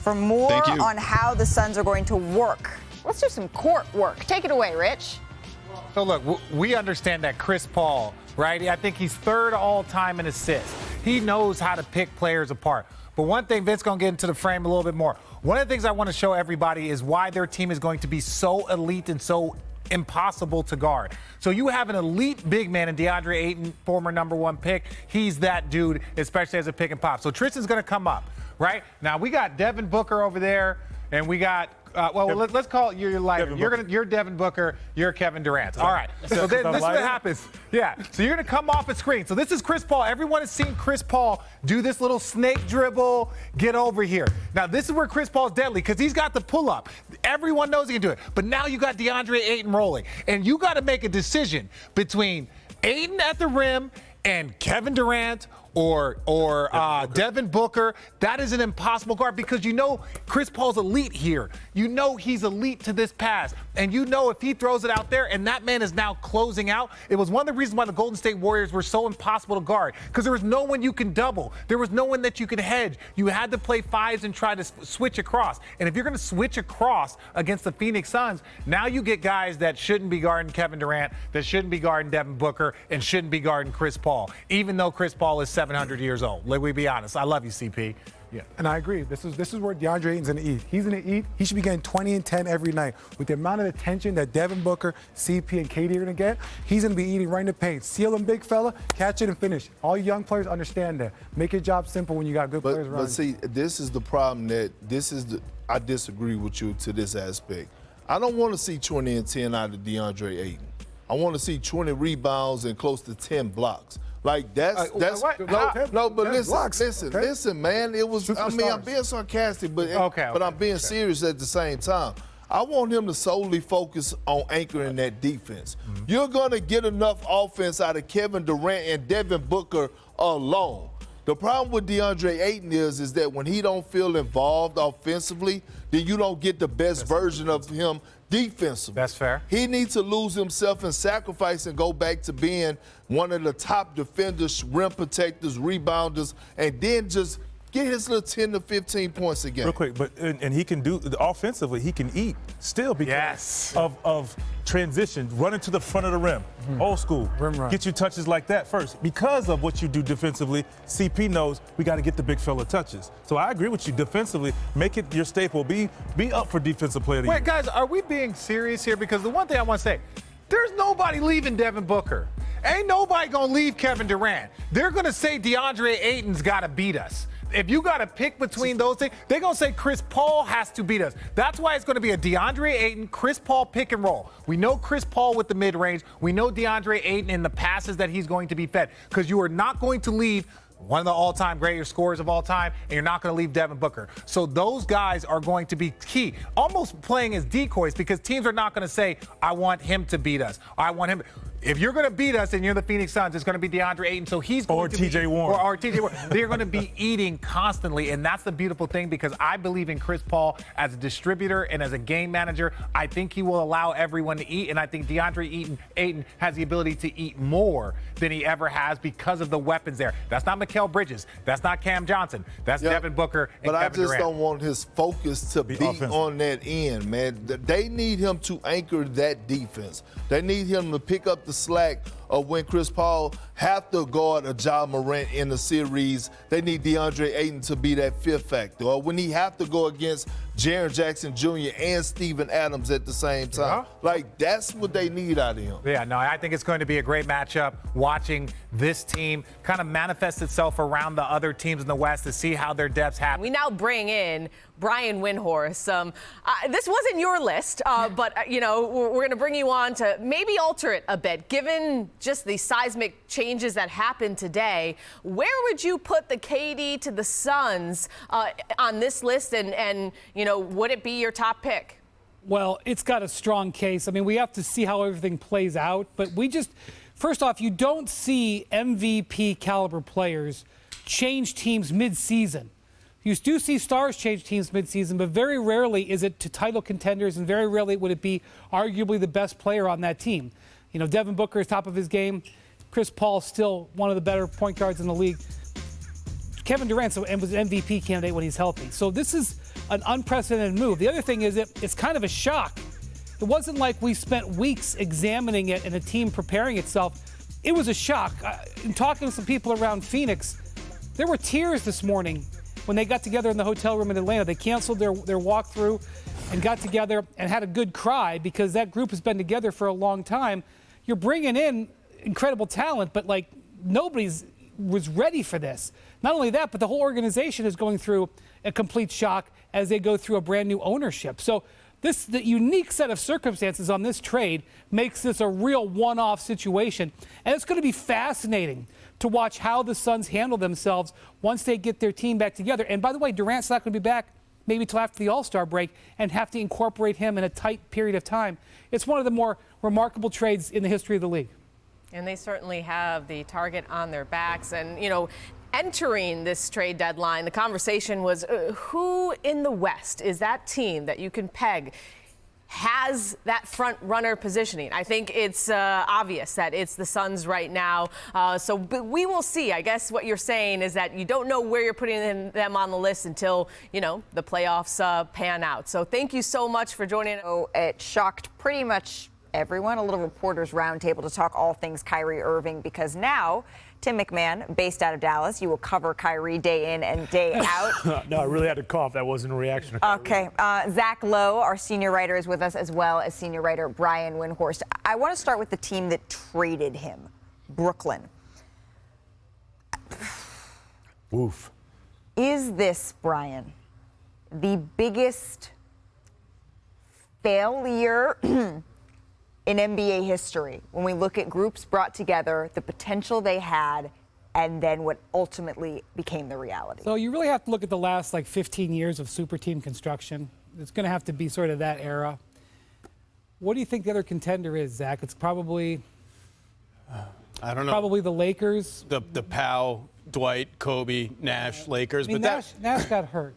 for more on how the Suns are going to work. Let's do some court work. Take it away, Rich. So, look, we understand that Chris Paul, right? I think he's third all-time in assists. He knows how to pick players apart. But one thing, Vince going to get into the frame a little bit more. One of the things I want to show everybody is why their team is going to be so elite and so impossible to guard. So you have an elite big man in DeAndre Ayton, former #1 pick. He's that dude, especially as a pick and pop. So Tristan's going to come up, right? Now we got Devin Booker over there, and we got let's call it your lighter. You're Devin Booker. You're Kevin Durant. All right. So this is what happens. Yeah. So you're gonna come off a screen. So this is Chris Paul. Everyone has seen Chris Paul do this little snake dribble. Get over here. Now this is where Chris Paul's deadly because he's got the pull up. Everyone knows he can do it. But now you got DeAndre Ayton rolling, and you got to make a decision between Ayton at the rim and Kevin Durant or Devin Booker. That is an impossible guard because you know Chris Paul's elite here. You know he's elite to this pass. And you know if he throws it out there and that man is now closing out, it was one of the reasons why the Golden State Warriors were so impossible to guard because there was no one you can double. There was no one that you could hedge. You had to play fives and try to switch across. And if you're going to switch across against the Phoenix Suns, now you get guys that shouldn't be guarding Kevin Durant, that shouldn't be guarding Devin Booker, and shouldn't be guarding Chris Paul, even though Chris Paul is 700 years old. Let me be honest. I love you, CP. Yeah, and I agree. This is where DeAndre Ayton's going to eat. He's going to eat. He should be getting 20 and 10 every night. With the amount of attention that Devin Booker, CP, and KD are going to get, he's going to be eating right in the paint. Seal him, big fella, catch it and finish. All young players understand that. Make your job simple when you got good players around. But see, this is the problem I disagree with you to this aspect. I don't want to see 20 and 10 out of DeAndre Ayton. I want to see 20 rebounds and close to 10 blocks. Like that's listen, man. It was. I mean, I'm being sarcastic, but I'm being serious at the same time. I want him to solely focus on anchoring that defense. Mm-hmm. You're gonna get enough offense out of Kevin Durant and Devin Booker alone. The problem with DeAndre Ayton is that when he don't feel involved offensively, then you don't get the best version of him defensively. That's fair. He needs to lose himself and sacrifice and go back to being one of the top defenders, rim protectors, rebounders, and then just get his little 10 to 15 points a game. Real quick, but and he can do offensively. He can eat still because of transition, running to the front of the rim, old school. Rim run. Get you touches like that first. Because of what you do defensively, CP knows we got to get the big fella touches. So I agree with you. Defensively, make it your staple. Be up for defensive player of the year. Wait, guys, are we being serious here? Because the one thing I want to say, there's nobody leaving Devin Booker. Ain't nobody going to leave Kevin Durant. They're going to say DeAndre Ayton's got to beat us. If you got to pick between those things, they're going to say Chris Paul has to beat us. That's why it's going to be a DeAndre Ayton, Chris Paul pick and roll. We know Chris Paul with the mid-range. We know DeAndre Ayton in the passes that he's going to be fed because you are not going to leave one of the all-time greatest scorers of all time, and you're not going to leave Devin Booker. So those guys are going to be key, almost playing as decoys because teams are not going to say, I want him to beat us. I want him. If you're going to beat us and you're the Phoenix Suns, it's going to be DeAndre Ayton. So he's going to TJ Warren. Or TJ Warren. They're going to be eating constantly, and that's the beautiful thing because I believe in Chris Paul as a distributor and as a game manager. I think he will allow everyone to eat, and I think DeAndre Ayton has the ability to eat more than he ever has because of the weapons there. That's not Mikal Bridges. That's not Cam Johnson. That's Devin Booker and But Kevin I just Durant. don't want his focus to be on that end, man. They need him to anchor that defense. They need him to pick up the slack of when Chris Paul have to guard a Ja Morant in the series. They need DeAndre Ayton to be that fifth factor. Or when he have to go against Jaren Jackson Jr. and Steven Adams at the same time. Like, that's what they need out of him. Yeah, no, I think it's going to be a great matchup watching this team kind of manifest itself around the other teams in the West to see how their depths happen. We now bring in Brian Windhorst. This wasn't your list, but, we're going to bring you on to maybe alter it a bit. Given just the seismic changes that happened today, where would you put the KD to the Suns on this list and would it be your top pick? Well, it's got a strong case. I mean, we have to see how everything plays out, but first off, you don't see MVP caliber players change teams mid-season. You do see stars change teams mid-season, but very rarely is it to title contenders, and very rarely would it be arguably the best player on that team. Devin Booker is top of his game. Chris Paul still one of the better point guards in the league. Kevin Durant was an MVP candidate when he's healthy. So this is an unprecedented move. The other thing is it's kind of a shock. It wasn't like we spent weeks examining it and a team preparing itself. It was a shock. In talking to some people around Phoenix, there were tears this morning when they got together in the hotel room in Atlanta. They canceled their walkthrough and got together and had a good cry because that group has been together for a long time. You're bringing in incredible talent, but like nobody's was ready for this. Not only that, but the whole organization is going through a complete shock as they go through a brand new ownership. So the unique set of circumstances on this trade makes this a real one-off situation. And it's going to be fascinating to watch how the Suns handle themselves once they get their team back together. And by the way, Durant's not going to be back maybe till after the All-Star break and have to incorporate him in a tight period of time. It's one of the more remarkable trades in the history of the league. And they certainly have the target on their backs. And, you know, entering this trade deadline, the conversation was who in the West is that team that you can peg has that front runner positioning? I think it's obvious that it's the Suns right now. But we will see. I guess what you're saying is that you don't know where you're putting them on the list until, you know, the playoffs pan out. So thank you so much for joining. Oh, it shocked pretty much everyone. A little reporters roundtable to talk all things Kyrie Irving, because now Tim MacMahon, based out of Dallas, you will cover Kyrie day in and day out. No, I really had to cough. That wasn't a reaction to Kyrie. Okay. Zach Lowe, our senior writer, is with us, as well as senior writer Brian Windhorst. I want to start with the team that traded him, Brooklyn. Oof. Is this, Brian, the biggest failure in NBA history when we look at groups brought together, the potential they had, and then what ultimately became the reality? So you really have to look at the last 15 years of super team construction. It's going to have to be sort of that era. What do you think the other contender is, Zach? It's probably I don't know. Probably the Lakers. The Powell, Dwight, Kobe, Nash, Lakers. I mean, but Nash got hurt.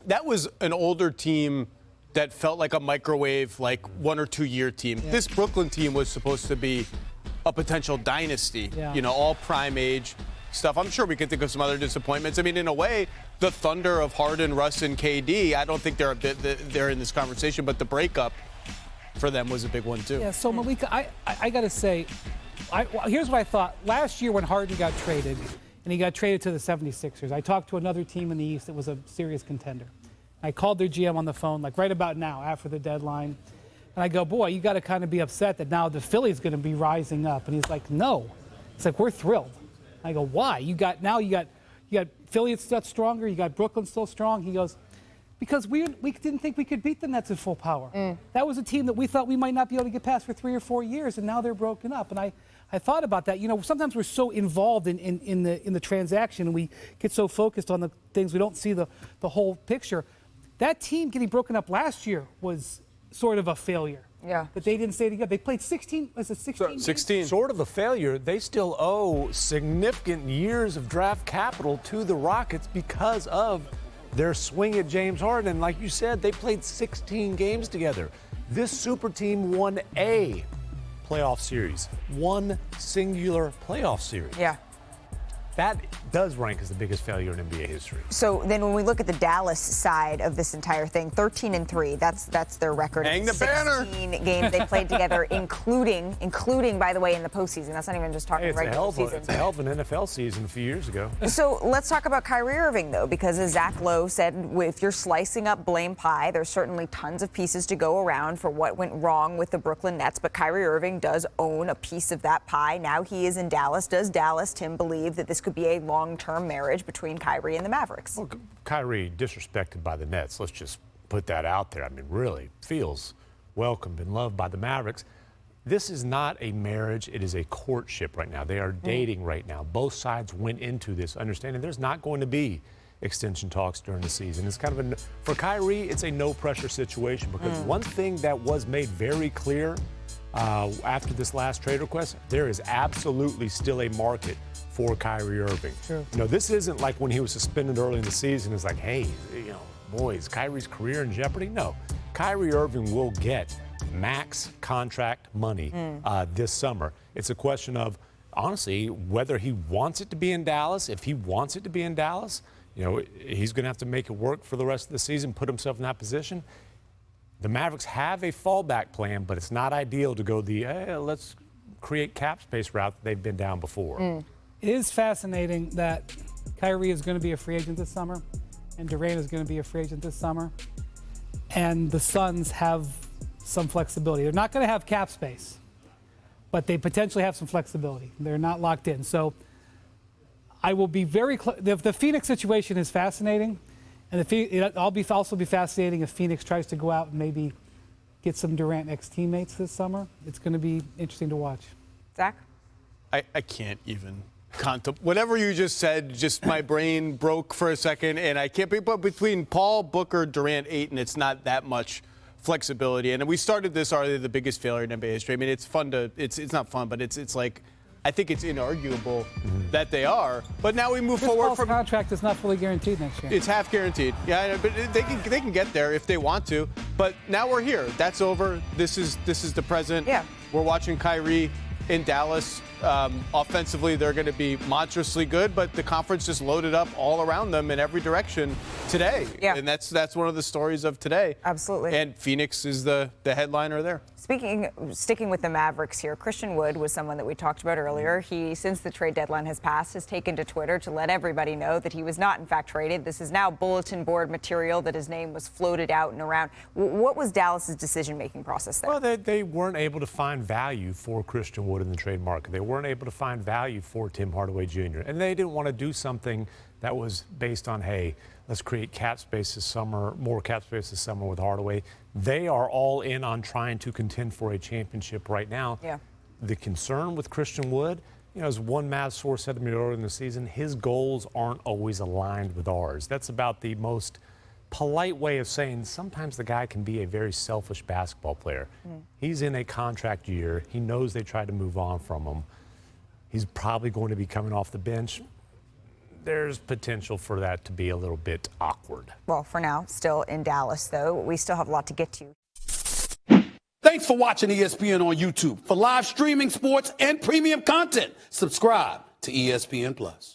That was an older team that felt like a microwave, 1 or 2 year team. Yeah. This Brooklyn team was supposed to be a potential dynasty, all prime age stuff. I'm sure we could think of some other disappointments. I mean, in a way, the Thunder of Harden, Russ, and KD, I don't think they're in this conversation, but the breakup for them was a big one, too. Yeah, so Malika, I got to say, here's what I thought. Last year when Harden got traded, and he got traded to the 76ers, I talked to another team in the East that was a serious contender. I called their GM on the phone, right about now, after the deadline. And I go, boy, you got to kind of be upset that now the Philly's going to be rising up. And he's like, no. It's like, we're thrilled. I go, why? You got Philly still stronger. You got Brooklyn still strong. He goes, because we didn't think we could beat the Nets at full power. That was a team that we thought we might not be able to get past for 3 or 4 years, and now they're broken up. And I thought about that. Sometimes we're so involved in the transaction, and we get so focused on the things we don't see the whole picture. That team getting broken up last year was sort of a failure. Yeah. But they didn't stay together. They played 16, was it 16? 16. Sort of a failure. They still owe significant years of draft capital to the Rockets because of their swing at James Harden. And like you said, they played 16 games together. This super team won a playoff series. One singular playoff series. Yeah. That does rank as the biggest failure in NBA history. So then when we look at the Dallas side of this entire thing, 13-3, that's their record. Hang the banner. 16 games they played together, including, by the way, in the postseason. That's not even just talking regular season. It's a hell of an NFL season a few years ago. So let's talk about Kyrie Irving, though, because as Zach Lowe said, if you're slicing up blame pie, there's certainly tons of pieces to go around for what went wrong with the Brooklyn Nets, but Kyrie Irving does own a piece of that pie. Now he is in Dallas. Does Dallas, Tim, believe that this could be a long-term marriage between Kyrie and the Mavericks? Well, Kyrie disrespected by the Nets. Let's just put that out there. I mean, really feels welcomed and loved by the Mavericks. This is not a marriage. It is a courtship right now. They are dating right now. Both sides went into this understanding there's not going to be extension talks during the season. It's kind of for Kyrie, it's a no-pressure situation because one thing that was made very clear after this last trade request, there is absolutely still a market for Kyrie Irving. Sure. This isn't like when he was suspended early in the season. It's like, hey, boys, Kyrie's career in jeopardy? No. Kyrie Irving will get max contract money this summer. It's a question of, honestly, whether he wants it to be in Dallas. If he wants it to be in Dallas, he's going to have to make it work for the rest of the season, put himself in that position. The Mavericks have a fallback plan, but it's not ideal to go the let's create cap space route that they've been down before. It is fascinating that Kyrie is going to be a free agent this summer, and Durant is going to be a free agent this summer, and the Suns have some flexibility. They're not going to have cap space, but they potentially have some flexibility. They're not locked in. So I will be very the Phoenix situation is fascinating, and I'll also be fascinating if Phoenix tries to go out and maybe get some Durant ex-teammates this summer. It's going to be interesting to watch. Zach? I can't even contemplate. Whatever you just said, just my brain broke for a second, and I can't be. But between Paul, Booker, Durant, Ayton, it's not that much flexibility. And we started this, are they the biggest failure in NBA history? I mean, it's fun to, it's not fun, but it's like, I think it's inarguable that they are. But now we move forward from contract is not fully guaranteed next year. It's half guaranteed. Yeah, but they can get there if they want to. But now we're here. That's over. This is the present. Yeah. We're watching Kyrie in Dallas. Offensively, they're going to be monstrously good, but the conference just loaded up all around them in every direction today. Yeah. And that's one of the stories of today. Absolutely. And Phoenix is the headliner there. Sticking with the Mavericks here, Christian Wood was someone that we talked about earlier. He, since the trade deadline has passed, has taken to Twitter to let everybody know that he was not, in fact, traded. This is now bulletin board material that his name was floated out and around. What was Dallas's decision-making process there? Well, they weren't able to find value for Christian Wood in the trade market. They weren't able to find value for Tim Hardaway Jr. And they didn't want to do something that was based on, hey, let's create cap space this summer, more cap space this summer with Hardaway. They are all in on trying to contend for a championship right now. Yeah. The concern with Christian Wood, as one Mavs source said to me earlier in the season, his goals aren't always aligned with ours. That's about the most polite way of saying sometimes the guy can be a very selfish basketball player. He's in a contract year. He knows they tried to move on from him. He's probably going to be coming off the bench. There's potential for that to be a little bit awkward. Well, for now, still in Dallas, though. We still have a lot to get to. Thanks for watching ESPN on YouTube. For live streaming, sports, and premium content, subscribe to ESPN+.